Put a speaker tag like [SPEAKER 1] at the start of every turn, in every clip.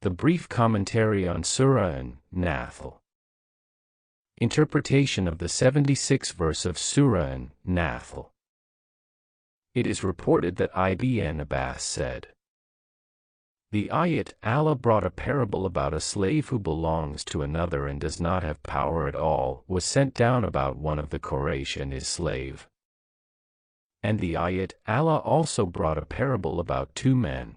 [SPEAKER 1] The brief commentary on Surah an-Nahl. Interpretation of the 76th verse of Surah an-Nahl. It is reported that Ibn Abbas said, "The ayat, Allah brought a parable about a slave who belongs to another and does not have power at all, was sent down about one of the Quraysh and his slave. And the ayat, Allah also brought a parable about two men,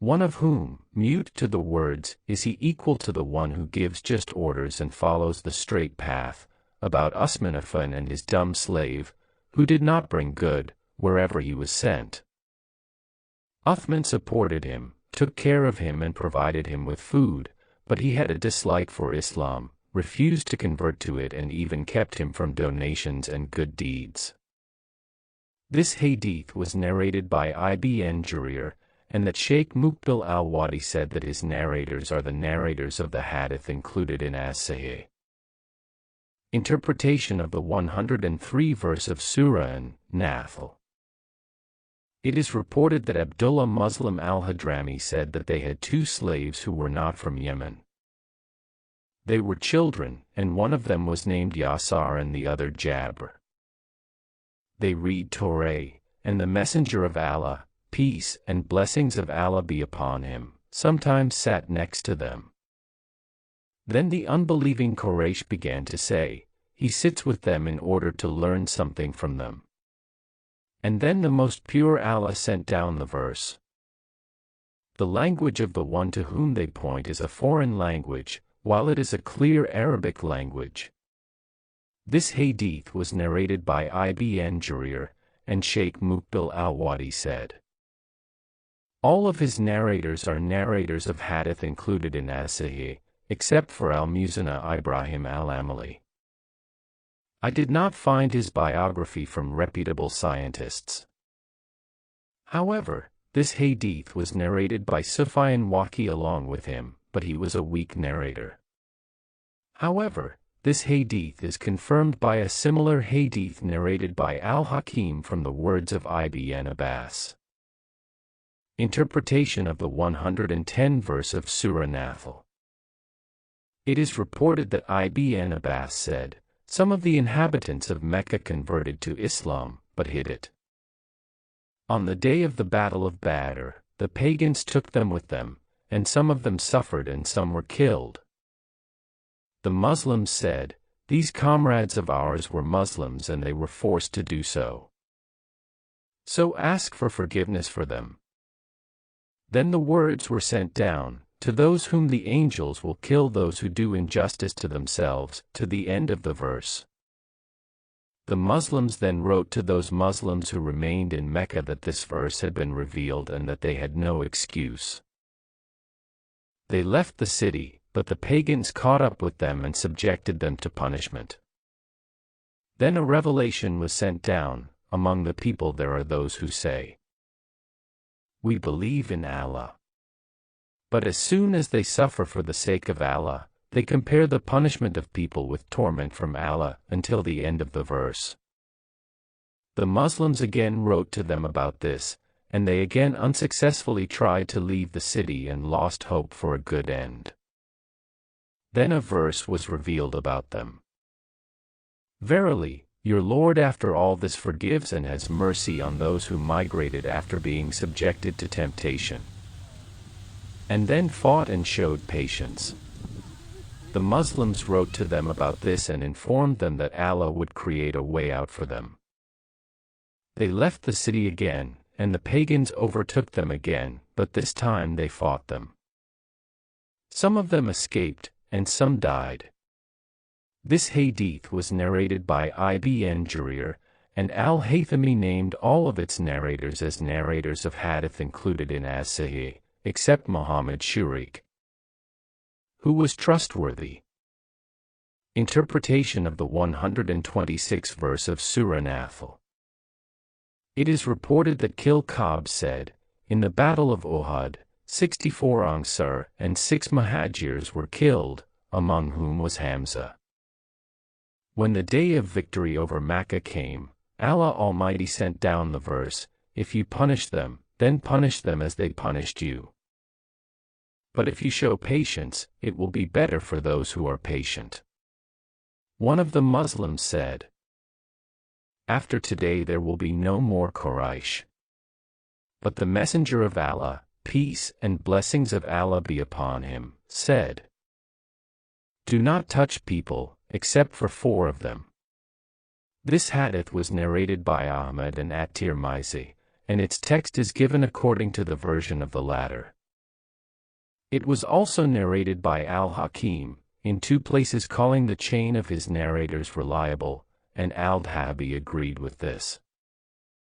[SPEAKER 1] one of whom, mute to the words, is he equal to the one who gives just orders and follows the straight path, about Usmanafan and his dumb slave, who did not bring good, wherever he was sent. Uthman supported him, took care of him and provided him with food, but he had a dislike for Islam, refused to convert to it and even kept him from donations and good deeds." This hadith was narrated by Ibn Jarir, and that Sheikh Muqbil al-Wadi said that his narrators are the narrators of the hadith included in as-Sahih. Interpretation of the 103 verse of Surah an-Nahl. It is reported that Abdullah Muslim al-Hadrami said that they had two slaves who were not from Yemen. They were children, and one of them was named Yasar and the other Jabr. They read Torah, and the Messenger of Allah, peace and blessings of Allah be upon him, sometimes sat next to them. Then the unbelieving Quraysh began to say, "He sits with them in order to learn something from them." And then the most pure Allah sent down the verse. The language of the one to whom they point is a foreign language, while it is a clear Arabic language. This hadith was narrated by Ibn Jarir, and Sheikh Muqbil al-Wadi said, all of his narrators are narrators of hadith included in as-Sahih, except for al-Muzanna Ibrahim al-Amali. I did not find his biography from reputable scientists. However, this hadith was narrated by Sufyan Waqi along with him, but he was a weak narrator. However, this hadith is confirmed by a similar hadith narrated by al-Hakim from the words of Ibn Abbas. Interpretation of the 110 verse of Surah an-Nahl. It is reported that Ibn Abbas said, "Some of the inhabitants of Mecca converted to Islam, but hid it. On the day of the Battle of Badr, the pagans took them with them, and some of them suffered and some were killed. The Muslims said, 'These comrades of ours were Muslims and they were forced to do so. So ask for forgiveness for them.' Then the words were sent down, 'To those whom the angels will kill those who do injustice to themselves,' to the end of the verse. The Muslims then wrote to those Muslims who remained in Mecca that this verse had been revealed and that they had no excuse. They left the city, but the pagans caught up with them and subjected them to punishment. Then a revelation was sent down. Among the people there are those who say, 'We believe in Allah.' But as soon as they suffer for the sake of Allah, they compare the punishment of people with torment from Allah until the end of the verse. The Muslims again wrote to them about this, and they again unsuccessfully tried to leave the city and lost hope for a good end. Then a verse was revealed about them. 'Verily, your Lord after all this forgives and has mercy on those who migrated after being subjected to temptation, and then fought and showed patience.' The Muslims wrote to them about this and informed them that Allah would create a way out for them. They left the city again, and the pagans overtook them again, but this time they fought them. Some of them escaped, and some died. This hadith was narrated by Ibn Jarir, and al-Haythami named all of its narrators as narrators of hadith included in as-Sahih, except Muhammad Shurik, who was trustworthy. Interpretation of the 126th verse of Surah an-Nahl. It is reported that Ka'b said, "In the Battle of Uhud, 64 Ansar and 6 Muhajirs were killed, among whom was Hamza. When the day of victory over Mecca came, Allah Almighty sent down the verse, 'If you punish them, then punish them as they punished you.' But if you show patience, it will be better for those who are patient. One of the Muslims said, "After today there will be no more Quraysh." But the Messenger of Allah, peace and blessings of Allah be upon him, said, "Do not touch people, except for 4 of them." This hadith was narrated by Ahmad and at-Tirmizi, and its text is given according to the version of the latter. It was also narrated by al-Hakim, in 2 places, calling the chain of his narrators reliable, and al-Dhahabi agreed with this.